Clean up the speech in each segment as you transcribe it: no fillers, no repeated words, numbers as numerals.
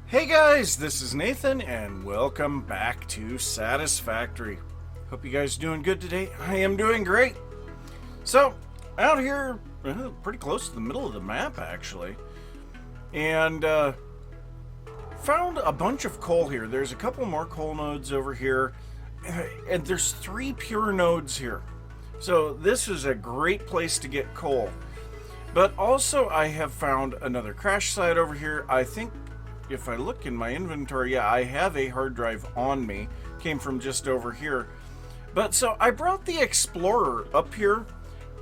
Hey guys, this is Nathan, and welcome back to Satisfactory. Hope you guys are doing good today. I am doing great. So, out here, pretty close to the middle of the map, actually, and found a bunch of coal here. There's a couple more coal nodes over here, and there's 3 pure nodes here. So, this is a great place to get coal. But also, I have found another crash site over here. I think if I look in my inventory, yeah, I have a hard drive on me. Came from just over here. But so I brought the Explorer up here,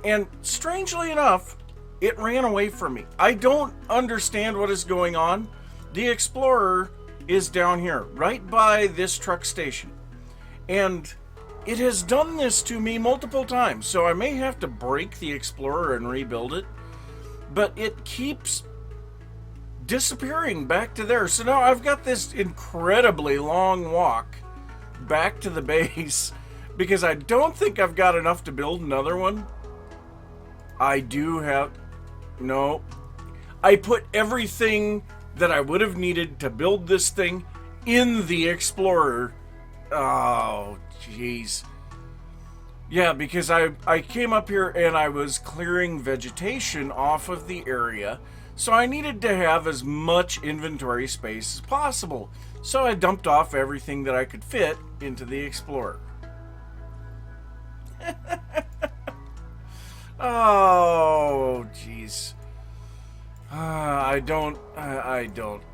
and strangely enough, it ran away from me. I don't understand what is going on. The Explorer is down here, right by this truck station. And it has done this to me multiple times, so I may have to break the Explorer and rebuild it. But it keeps disappearing back to there. So now I've got this incredibly long walk back to the base because I don't think I've got enough to build another one. I do have... No. I put everything that I would have needed to build this thing in the Explorer. Oh, jeez. Yeah, because I came up here and I was clearing vegetation off of the area. So I needed to have as much inventory space as possible. So I dumped off everything that I could fit into the Explorer. Oh, jeez. I don't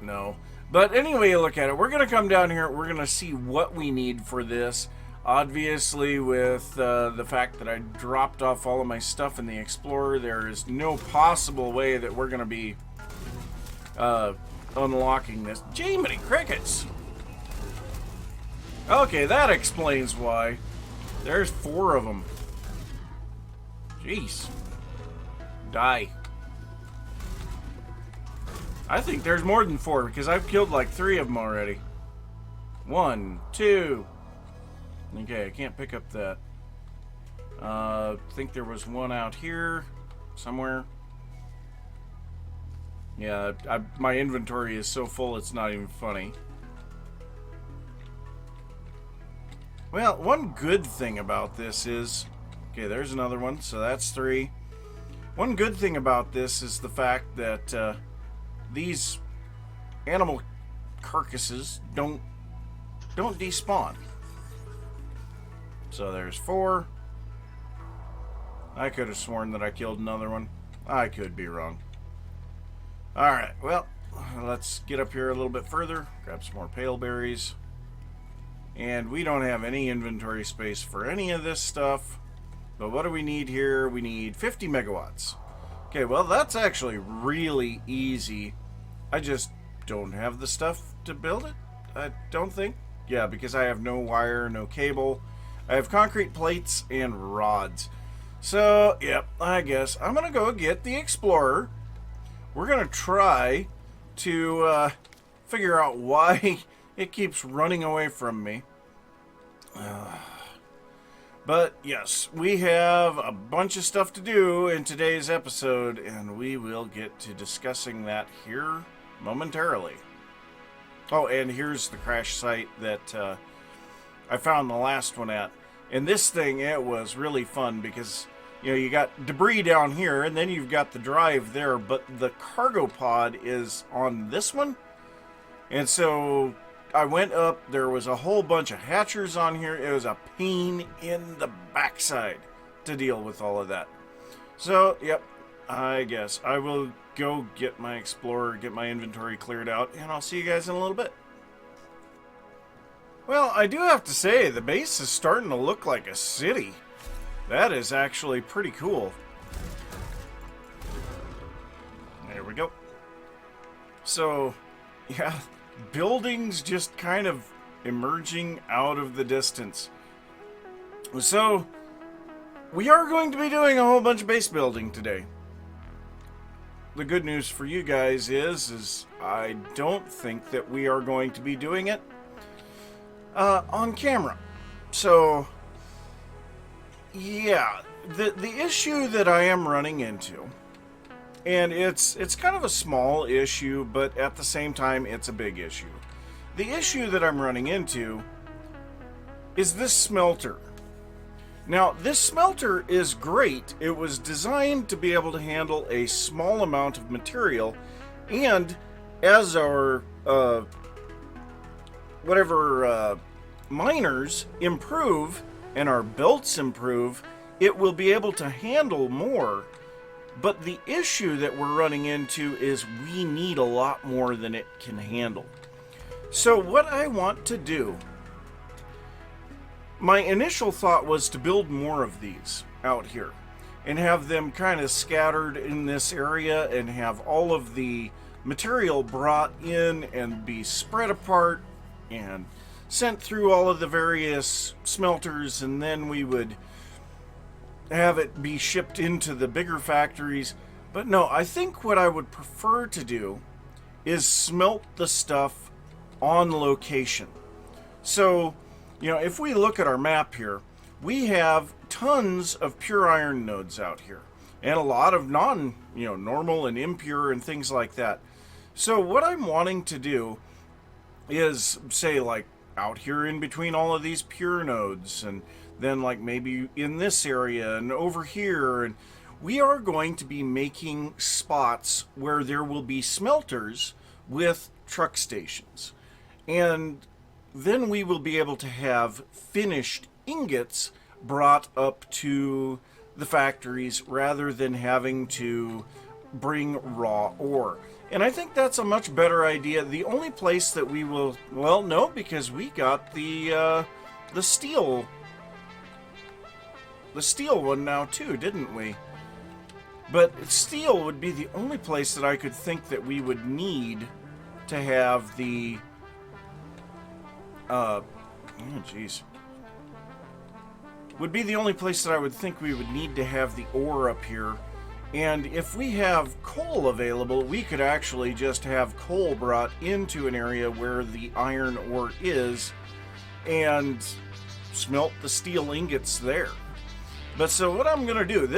know. But anyway, you look at it. We're going to come down here. We're going to see what we need for this. Obviously, with the fact that I dropped off all of my stuff in the Explorer, there is no possible way that we're going to be unlocking this. Jiminy crickets! Okay, that explains why. There's 4 of them. Jeez. Die. I think there's more than 4 because I've killed like 3 of them already. 1, 2... Okay, I can't pick up that. I think there was one out here somewhere. Yeah, my inventory is so full it's not even funny. Well, one good thing about this is... Okay, there's another one, so that's 3. One good thing about this is the fact that these animal carcasses don't despawn. So there's 4. I could have sworn that I killed another one. I could be wrong. Alright, well, let's get up here a little bit further. Grab some more pale berries. And we don't have any inventory space for any of this stuff. But what do we need here? We need 50 megawatts. Okay, well, that's actually really easy. I just don't have the stuff to build it, I don't think. Yeah, because I have no wire, no cable. I have concrete plates and rods. So, yep, I guess I'm going to go get the Explorer. We're going to try to figure out why it keeps running away from me. But, yes, we have a bunch of stuff to do in today's episode, and we will get to discussing that here momentarily. Oh, and here's the crash site that I found the last one at. And this thing, it was really fun because, you know, you got debris down here and then you've got the drive there, but the cargo pod is on this one. And so I went up, there was a whole bunch of hatchers on here. It was a pain in the backside to deal with all of that. So, yep, I guess I will go get my Explorer, get my inventory cleared out, and I'll see you guys in a little bit. Well, I do have to say, the base is starting to look like a city. That is actually pretty cool. There we go. So, yeah, buildings just kind of emerging out of the distance. So, we are going to be doing a whole bunch of base building today. The good news for you guys is I don't think that we are going to be doing it on camera. So, yeah, the issue that I am running into And it's kind of a small issue, but at the same time, it's a big issue. The issue that I'm running into is this smelter. Now, this smelter is great. It was designed to be able to handle a small amount of material, and as our miners improve and our belts improve, it will be able to handle more. But the issue that we're running into is we need a lot more than it can handle. So what I want to do, my initial thought was to build more of these out here and have them kind of scattered in this area and have all of the material brought in and be spread apart and sent through all of the various smelters, and then we would have it be shipped into the bigger factories. But no, I think what I would prefer to do is smelt the stuff on location. So, if we look at our map here, we have tons of pure iron nodes out here, and a lot of normal and impure and things like that. So what I'm wanting to do is, say, like out here in between all of these pure nodes, and then like maybe in this area and over here, and we are going to be making spots where there will be smelters with truck stations. And then we will be able to have finished ingots brought up to the factories rather than having to bring raw ore. And I think that's a much better idea. The only place that we will, well, no, because we got the steel one now too, didn't we? But steel would be the only place that I could think that we would need to have the would be the only place that I would think we would need to have the ore up here. And if we have coal available, we could actually just have coal brought into an area where the iron ore is and smelt the steel ingots there. But so what I'm gonna do,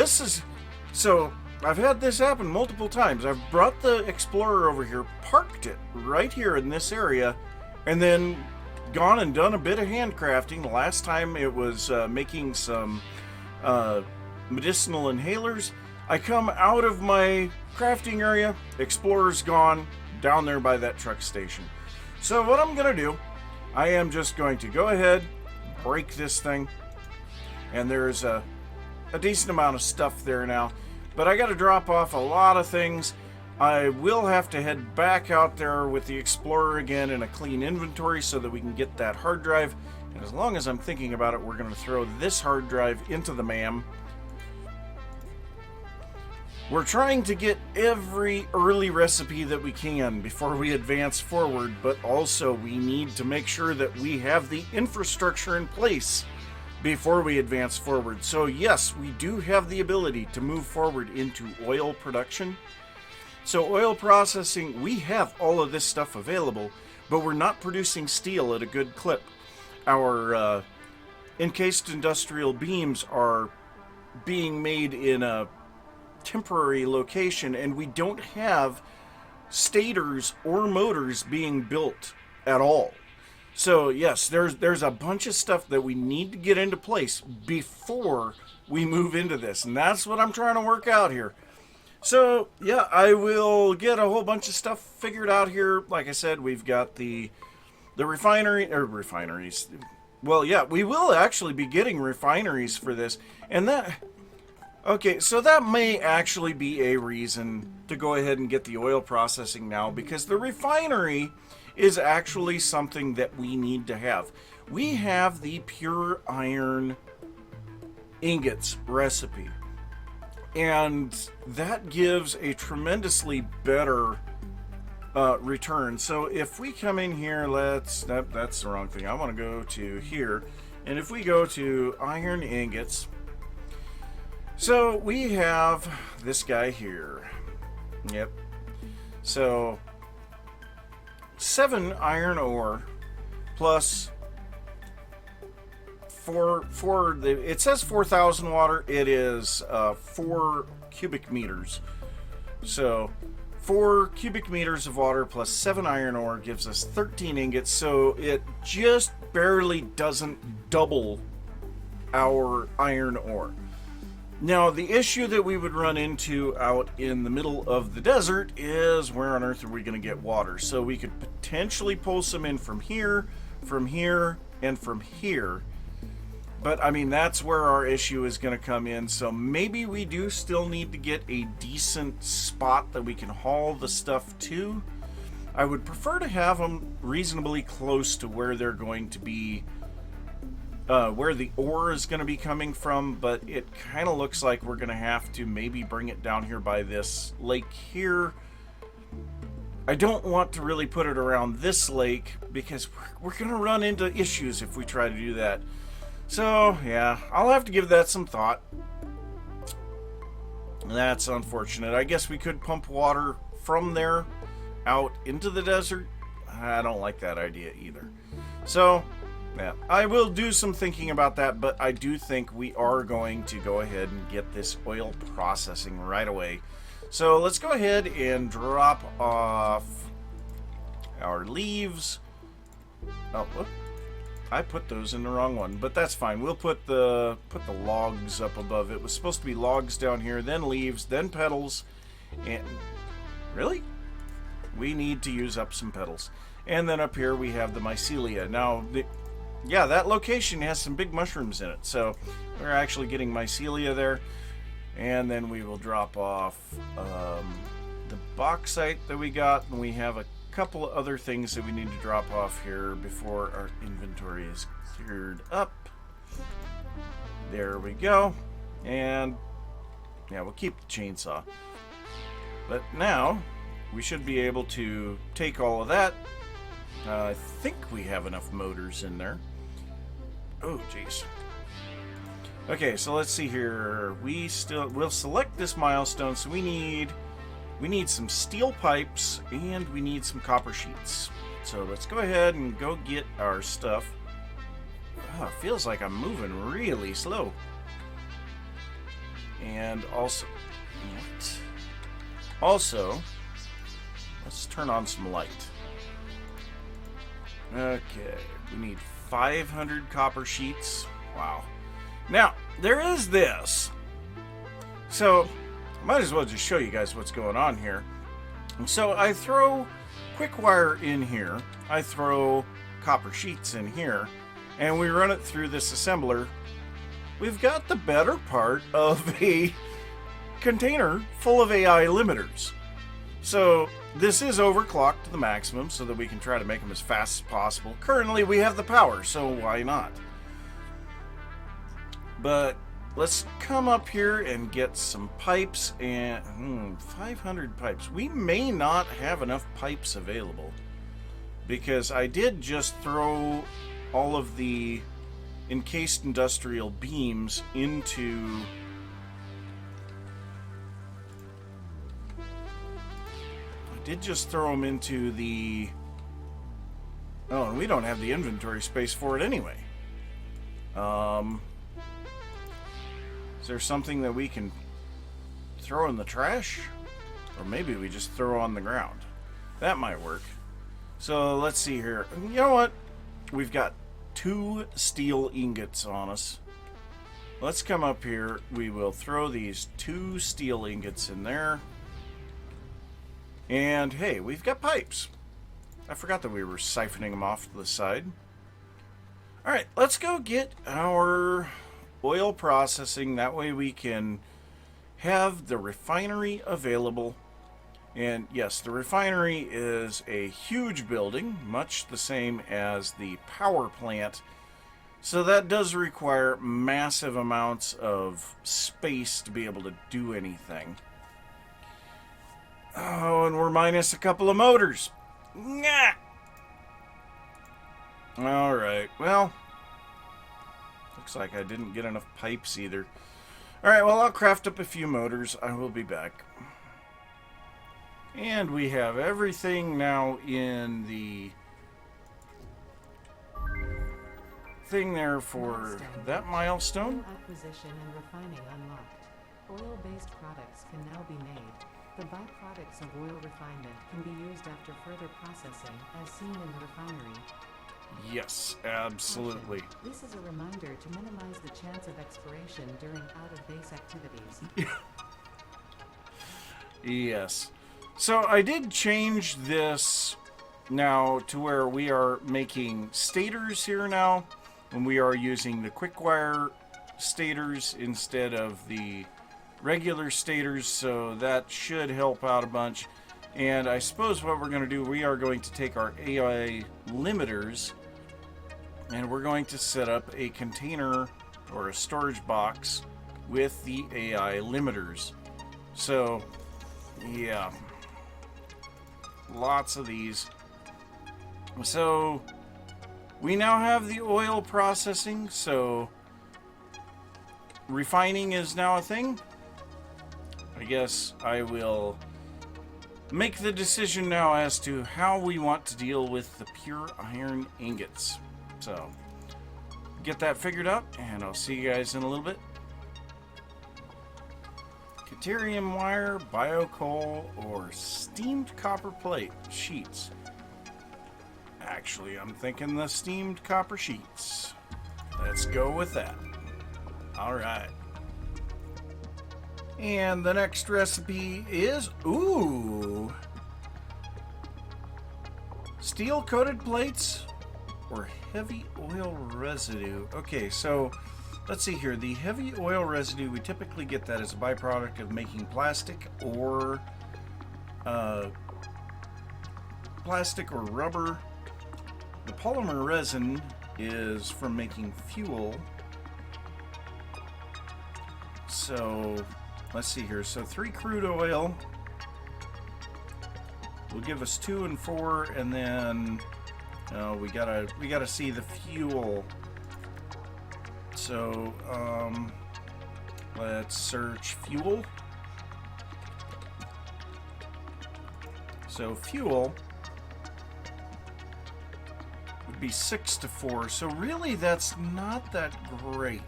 I've had this happen multiple times. I've brought the Explorer over here, parked it right here in this area, and then gone and done a bit of handcrafting. The last time it was making some medicinal inhalers. I come out of my crafting area, Explorer's gone, down there by that truck station. So what I'm going to do, I am just going to go ahead, break this thing, and there's a decent amount of stuff there now. But I got to drop off a lot of things. I will have to head back out there with the Explorer again in a clean inventory so that we can get that hard drive. And as long as I'm thinking about it, we're going to throw this hard drive into the MAM. We're trying to get every early recipe that we can before we advance forward, but also we need to make sure that we have the infrastructure in place before we advance forward. So yes, we do have the ability to move forward into oil production. So oil processing, we have all of this stuff available, but we're not producing steel at a good clip. Our encased industrial beams are being made in a temporary location, and we don't have stators or motors being built at all. So yes, there's a bunch of stuff that we need to get into place before we move into this, and that's what I'm trying to work out here. So yeah, I will get a whole bunch of stuff figured out here. Like I said, we've got the refineries. Well, yeah, we will actually be getting refineries for this, and that. Okay, so that may actually be a reason to go ahead and get the oil processing now, because the refinery is actually something that we need to have. We have the pure iron ingots recipe, and that gives a tremendously better return. So if we come in here, that's the wrong thing. I want to go to here, and if we go to iron ingots, so we have this guy here. Yep. So 7 iron ore plus 4 it says 4,000 water. It is 4 cubic meters. So 4 cubic meters of water plus 7 iron ore gives us 13 ingots, so it just barely doesn't double our iron ore. Now, the issue that we would run into out in the middle of the desert is where on earth are we going to get water? So we could potentially pull some in from here, and from here. But, I mean, that's where our issue is going to come in. So maybe we do still need to get a decent spot that we can haul the stuff to. I would prefer to have them reasonably close to where they're going to be, where the ore is going to be coming from, but it kind of looks like we're going to have to maybe bring it down here by this lake here. I don't want to really put it around this lake because we're going to run into issues if we try to do that. So, yeah, I'll have to give that some thought. That's unfortunate. I guess we could pump water from there out into the desert. I don't like that idea either. So, yeah, I will do some thinking about that, but I do think we are going to go ahead and get this oil processing right away. So let's go ahead and drop off our leaves. Oh, whoop. I put those in the wrong one, but that's fine. We'll put the logs up above. It was supposed to be logs down here, then leaves, then petals, and really, we need to use up some petals. And then up here we have the mycelia. Now, yeah, that location has some big mushrooms in it, so we're actually getting mycelia there. And then we will drop off the bauxite that we got, and we have a couple of other things that we need to drop off here before our inventory is cleared up. There we go. And yeah, we'll keep the chainsaw. But now we should be able to take all of that. I think we have enough motors in there. Oh, jeez. Okay, so let's see here. We'll select this milestone. So we need some steel pipes and we need some copper sheets. So let's go ahead and go get our stuff. Oh, it feels like I'm moving really slow. And also, what? Also, let's turn on some light. Okay, we need 500 copper sheets. Wow. Now, there is this. So, might as well just show you guys what's going on here. So, I throw quick wire in here. I throw copper sheets in here. And we run it through this assembler. We've got the better part of a container full of AI limiters. So, this is overclocked to the maximum so that we can try to make them as fast as possible. Currently, we have the power, so why not? But let's come up here and get some pipes and 500 pipes. We may not have enough pipes available because I did just throw all of the encased industrial beams into the... Oh, and we don't have the inventory space for it anyway. Is there something that we can throw in the trash? Or maybe we just throw on the ground. That might work. So let's see here. You know what? We've got 2 steel ingots on us. Let's come up here. We will throw these 2 steel ingots in there. And hey, we've got pipes. I forgot that we were siphoning them off to the side. Alright, let's go get our oil processing. That way we can have the refinery available. And yes, the refinery is a huge building, much the same as the power plant. So that does require massive amounts of space to be able to do anything. Oh, and we're minus a couple of motors. Nah. Alright, well, looks like I didn't get enough pipes either. Alright, well, I'll craft up a few motors. I will be back. And we have everything now in the thing there for that milestone. Acquisition and refining unlocked. Oil-based products can now be made. The byproducts of oil refinement can be used after further processing, as seen in the refinery. Yes, absolutely. This is a reminder to minimize the chance of expiration during out-of-base activities. Yes. So I did change this now to where we are making stators here now, and we are using the quick wire stators instead of the regular stators, so that should help out a bunch. And I suppose what we're going to do, we are going to take our AI limiters and we're going to set up a container or a storage box with the AI limiters. So, yeah, lots of these. So, we now have the oil processing, so refining is now a thing. I guess I will make the decision now as to how we want to deal with the pure iron ingots. So, get that figured out, and I'll see you guys in a little bit. Deuterium wire, biocoal, or steamed copper plate sheets. Actually, I'm thinking the steamed copper sheets. Let's go with that. Alright. And the next recipe is, steel-coated plates or heavy oil residue. Okay, so let's see here. The heavy oil residue, we typically get that as a byproduct of making plastic or rubber. The polymer resin is from making fuel. So let's see here. So 3 crude oil will give us 2 and 4, and then we gotta see the fuel. So let's search fuel. So fuel would be 6 to 4. So really, that's not that great.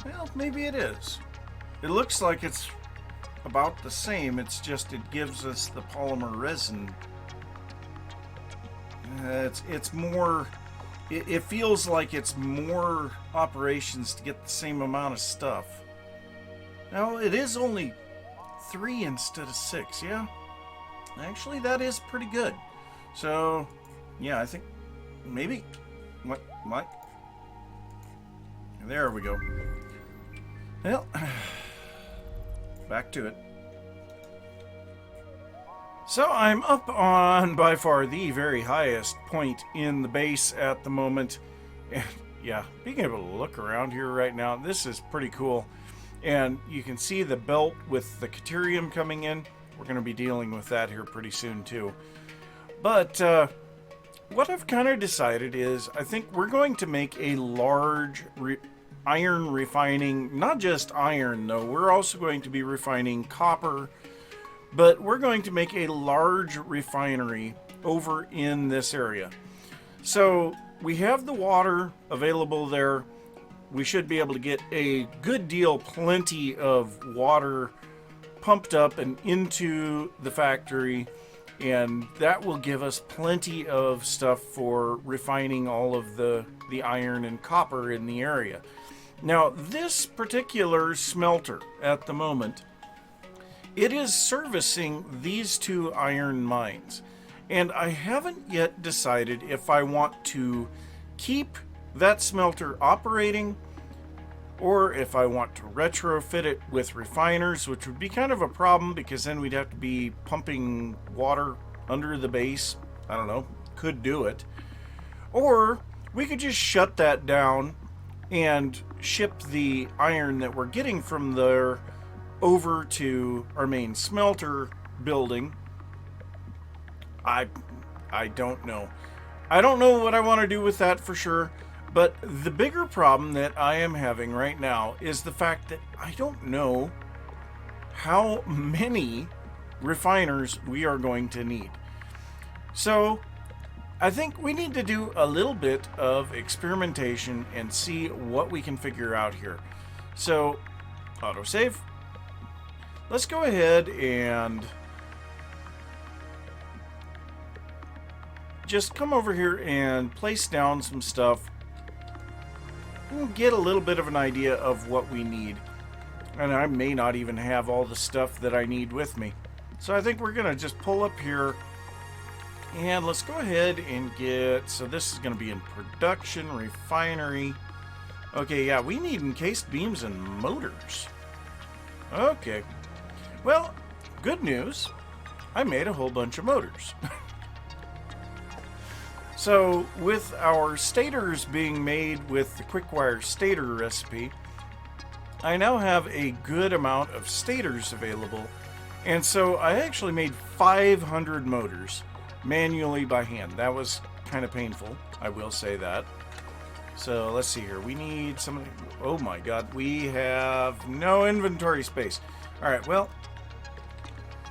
Well, maybe it is. It looks like it's about the same. It's just it gives us the polymer resin. It's more. It feels like it's more operations to get the same amount of stuff. Now it is only 3 instead of 6. Yeah, actually that is pretty good. So yeah, I think maybe what? There we go. Well, back to it. So I'm up on, by far, the very highest point in the base at the moment. And yeah, being able to look around here right now, this is pretty cool. And you can see the belt with the deuterium coming in. We're going to be dealing with that here pretty soon too. But what I've kind of decided is I think we're going to make a large iron refining, not just iron though, we're also going to be refining copper, but we're going to make a large refinery over in this area. So we have the water available there. We should be able to get a good deal, plenty of water pumped up and into the factory, and that will give us plenty of stuff for refining all of the iron and copper in the area. Now, this particular smelter at the moment, it is servicing these 2 iron mines. And I haven't yet decided if I want to keep that smelter operating or if I want to retrofit it with refiners, which would be kind of a problem because then we'd have to be pumping water under the base. I don't know, could do it. Or we could just shut that down and ship the iron that we're getting from there over to our main smelter building. I don't know. I don't know what I want to do with that for sure, but the bigger problem that I am having right now is the fact that I don't know how many refiners we are going to need. So I think we need to do a little bit of experimentation and see what we can figure out here. So, autosave, let's go ahead and just come over here and place down some stuff. We'll get a little bit of an idea of what we need. And I may not even have all the stuff that I need with me. So I think we're going to just pull up here. And let's go ahead and get... So this is going to be in production, refinery. Okay, yeah, we need encased beams and motors. Okay. Well, good news. I made a whole bunch of motors. So with our stators being made with the Quickwire stator recipe, I now have a good amount of stators available. And so I actually made 500 motors manually by hand. That was kind of painful, I will say that. So let's see here. We need some... Oh my god, we have no inventory space. Alright, well,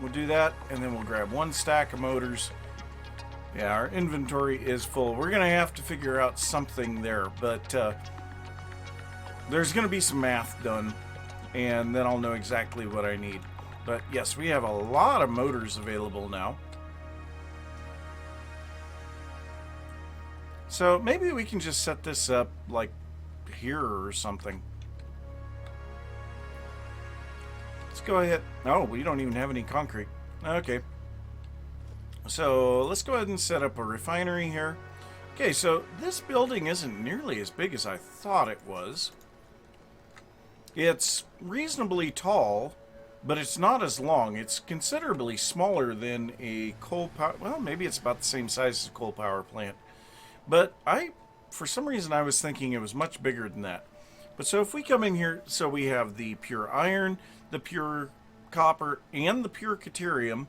we'll do that, and then we'll grab one stack of motors. Yeah, our inventory is full. We're going to have to figure out something there, but there's going to be some math done, and then I'll know exactly what I need. But yes, we have a lot of motors available now. So maybe we can just set this up like here or something. Let's go ahead. Oh, we don't even have any concrete. Okay. So let's go ahead and set up a refinery here. Okay, so this building isn't nearly as big as I thought it was. It's reasonably tall, but it's not as long. It's considerably smaller than a coal power... Well, maybe it's about the same size as a coal power plant. But for some reason, I was thinking it was much bigger than that. But so if we come in here, so we have the pure iron, the pure copper, and the pure deuterium.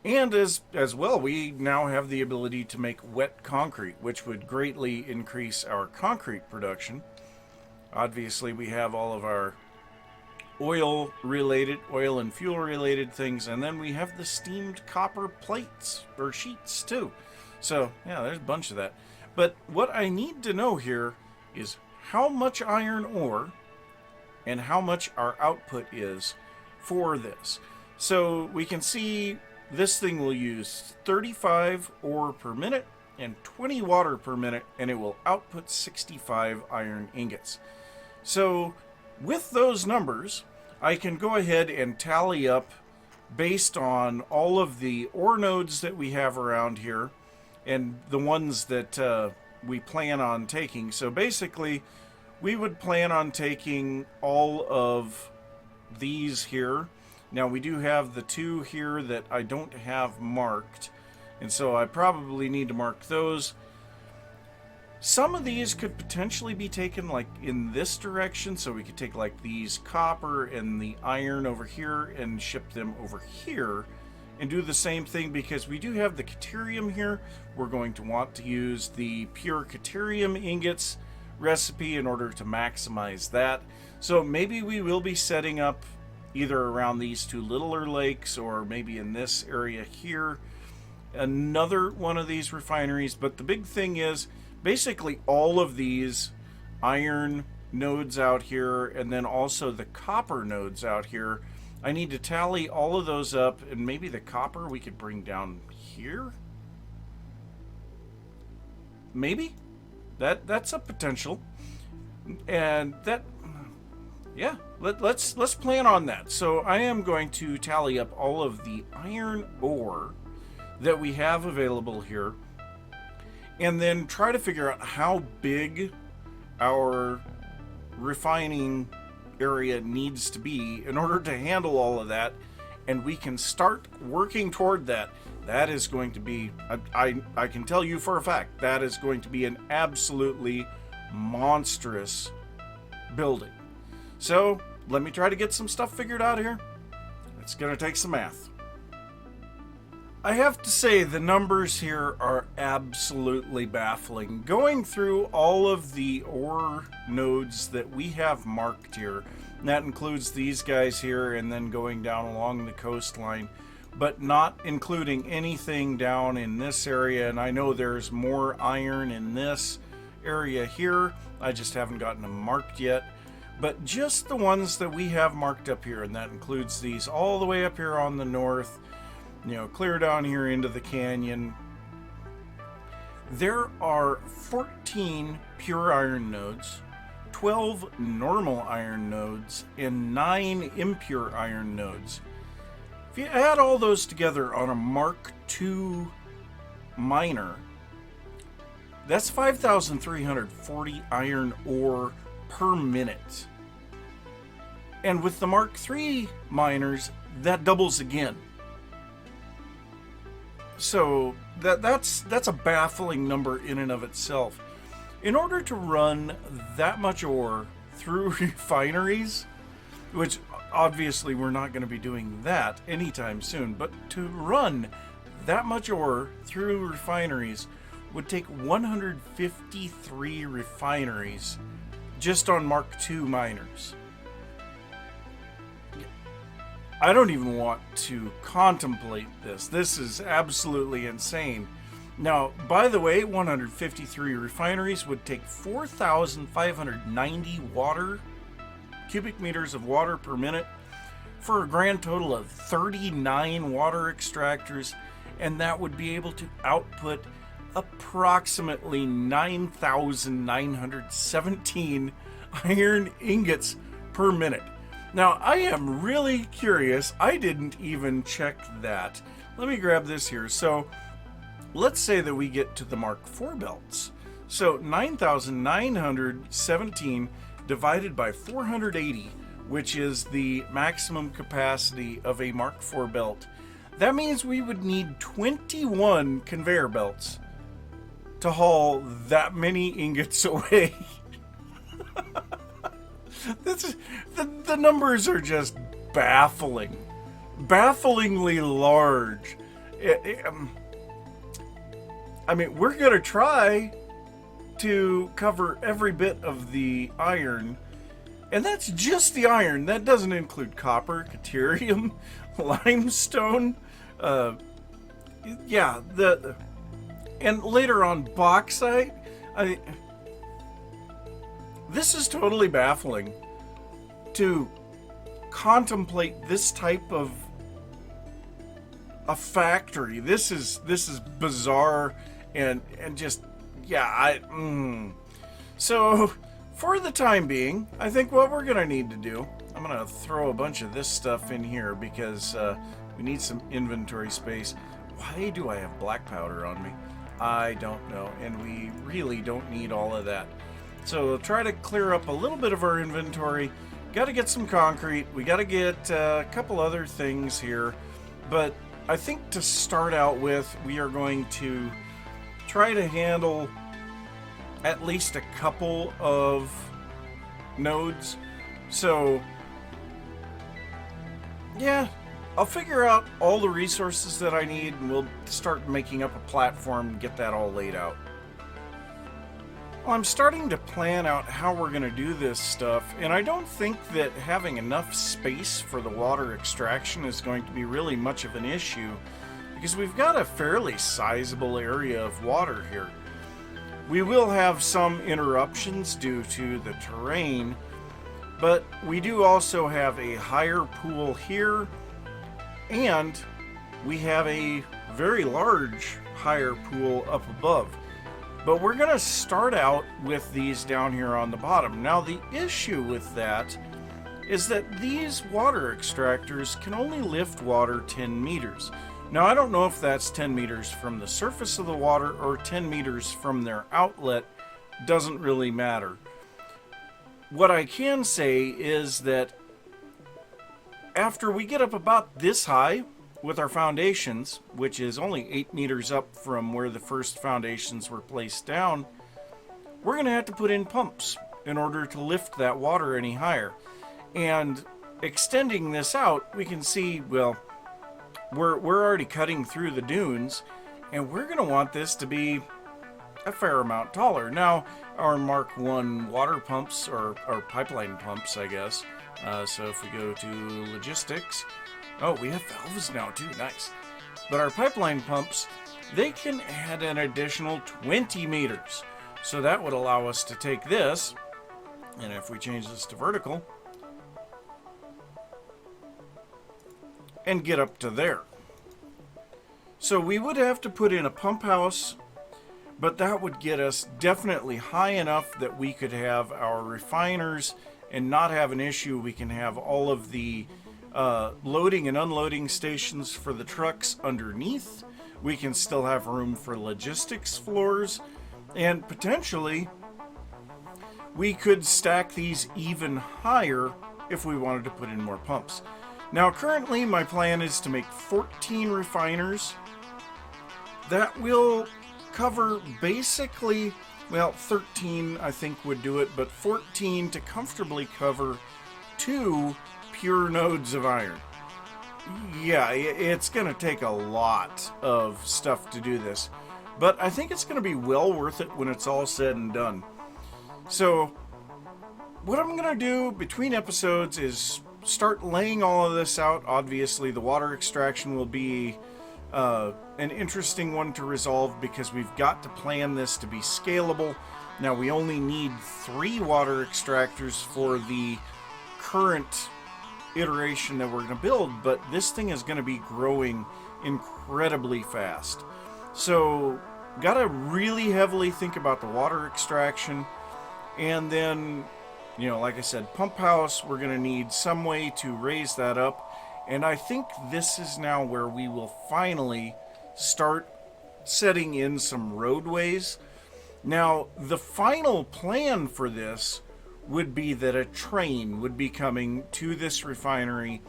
And as well, we now have the ability to make wet concrete, which would greatly increase our concrete production. Obviously, we have all of our oil and fuel related things, and then we have the steamed copper plates or sheets too. So yeah, there's a bunch of that. But what I need to know here is how much iron ore and how much our output is for this. So we can see this thing will use 35 ore per minute and 20 water per minute, and it will output 65 iron ingots. So with those numbers, I can go ahead and tally up based on all of the ore nodes that we have around here and the ones that we plan on taking. So basically, we would plan on taking all of these here. Now, we do have the two here that I don't have marked, and so I probably need to mark those. Some of these could potentially be taken like in this direction, so we could take like these copper and the iron over here and ship them over here and do the same thing, because we do have the deuterium here. We're going to want to use the pure deuterium ingots recipe in order to maximize that. So maybe we will be setting up either around these two littler lakes or maybe in this area here another one of these refineries. But the big thing is basically all of these iron nodes out here and then also the copper nodes out here. I need to tally all of those up, and maybe the copper we could bring down here. Maybe that's a potential, and that, yeah, let's plan on that. So I am going to tally up all of the iron ore that we have available here, and then try to figure out how big our refining area needs to be in order to handle all of that, and we can start working toward that. That is going to be, I can tell you for a fact, that is going to be an absolutely monstrous building. So let me try to get some stuff figured out here. It's going to take some math. I have to say the numbers here are absolutely baffling. Going through all of the ore nodes that we have marked here, and that includes these guys here and then going down along the coastline, but not including anything down in this area. And I know there's more iron in this area here. I just haven't gotten them marked yet. but just the ones that we have marked up here, and that includes these all the way up here on the north, clear down here into the canyon. There are 14 pure iron nodes, 12 normal iron nodes, and 9 impure iron nodes. If you add all those together on a Mark II miner, that's 5,340 iron ore per minute. And with the Mark III miners, that doubles again. So that's a baffling number in and of itself. In order to run that much ore through refineries, which obviously we're not going to be doing that anytime soon, but to run that much ore through refineries would take 153 refineries just on Mark II miners. I don't even want to contemplate this. This is absolutely insane. Now, by the way, 153 refineries would take 4,590 cubic meters of water per minute, for a grand total of 39 water extractors, and that would be able to output approximately 9,917 iron ingots per minute. Now, I am really curious. I didn't even check that. Let me grab this here. So, let's say that we get to the Mark IV belts. So, 9,917 divided by 480, which is the maximum capacity of a Mark IV belt. That means we would need 21 conveyor belts to haul that many ingots away. The numbers are just bafflingly large. I mean, we're going to try to cover every bit of the iron, and that's just the iron. That doesn't include copper, deuterium, limestone, and later on bauxite. This is totally baffling to contemplate this type of a factory. This is bizarre and just So for the time being, I think what we're gonna need to do, I'm gonna throw a bunch of this stuff in here because we need some inventory space. Why do I have black powder on me? I don't know, and we really don't need all of that. So we'll try to clear up a little bit of our inventory. Got to get some concrete. We got to get a couple other things here. But I think to start out with, we are going to try to handle at least a couple of nodes. So, yeah, I'll figure out all the resources that I need, and we'll start making up a platform and get that all laid out. Well, I'm starting to plan out how we're going to do this stuff, and I don't think that having enough space for the water extraction is going to be really much of an issue, because we've got a fairly sizable area of water here. We will have some interruptions due to the terrain, but we do also have a higher pool here, and we have a very large higher pool up above. But we're going to start out with these down here on the bottom. Now, the issue with that is that these water extractors can only lift water 10 meters. Now, I don't know if that's 10 meters from the surface of the water or 10 meters from their outlet. Doesn't really matter. What I can say is that after we get up about this high with our foundations, which is only 8 meters up from where the first foundations were placed down, we're going to have to put in pumps in order to lift that water any higher. And extending this out, we can see, well, we're already cutting through the dunes, and we're going to want this to be a fair amount taller. Now, our Mark I water pumps, or pipeline pumps, I guess. So if we go to logistics, oh, we have valves now too, nice. But our pipeline pumps, they can add an additional 20 meters. So that would allow us to take this And if we change this to vertical and get up to there. So we would have to put in a pump house, but that would get us definitely high enough that we could have our refiners and not have an issue. We can have all of the loading and unloading stations for the trucks underneath. We can still have room for logistics floors, and potentially we could stack these even higher if we wanted to put in more pumps. Now currently my plan is to make 14 refiners. That will cover basically, well, 13 I think would do it, but 14 to comfortably cover 2 pure nodes of iron. Yeah, it's going to take a lot of stuff to do this, but I think it's going to be well worth it when it's all said and done. So what I'm going to do between episodes is start laying all of this out. Obviously the water extraction will be an interesting one to resolve because we've got to plan this to be scalable. Now we only need 3 water extractors for the current iteration that we're going to build, but this thing is going to be growing incredibly fast. So got to really heavily think about the water extraction, and then, you know, like I said, pump house, we're going to need some way to raise that up. And I think this is now where we will finally start setting in some roadways. Now, the final plan for this would be that a train would be coming to this refinery,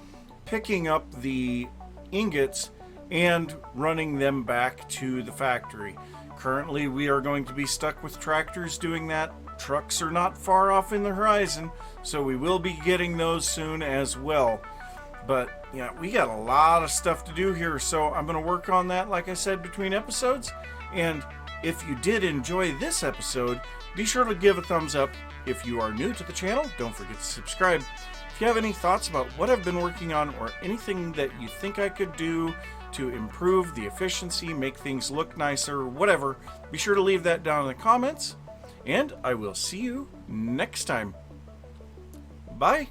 picking up the ingots and running them back to the factory. Currently, we are going to be stuck with tractors doing that. Trucks are not far off in the horizon, so we will be getting those soon as well. But yeah, we got a lot of stuff to do here, so I'm going to work on that, like I said, between episodes. And if you did enjoy this episode, be sure to give a thumbs up. If you are new to the channel, don't forget to subscribe. If you have any thoughts about what I've been working on or anything that you think I could do to improve the efficiency, make things look nicer, whatever, be sure to leave that down in the comments. And I will see you next time. Bye.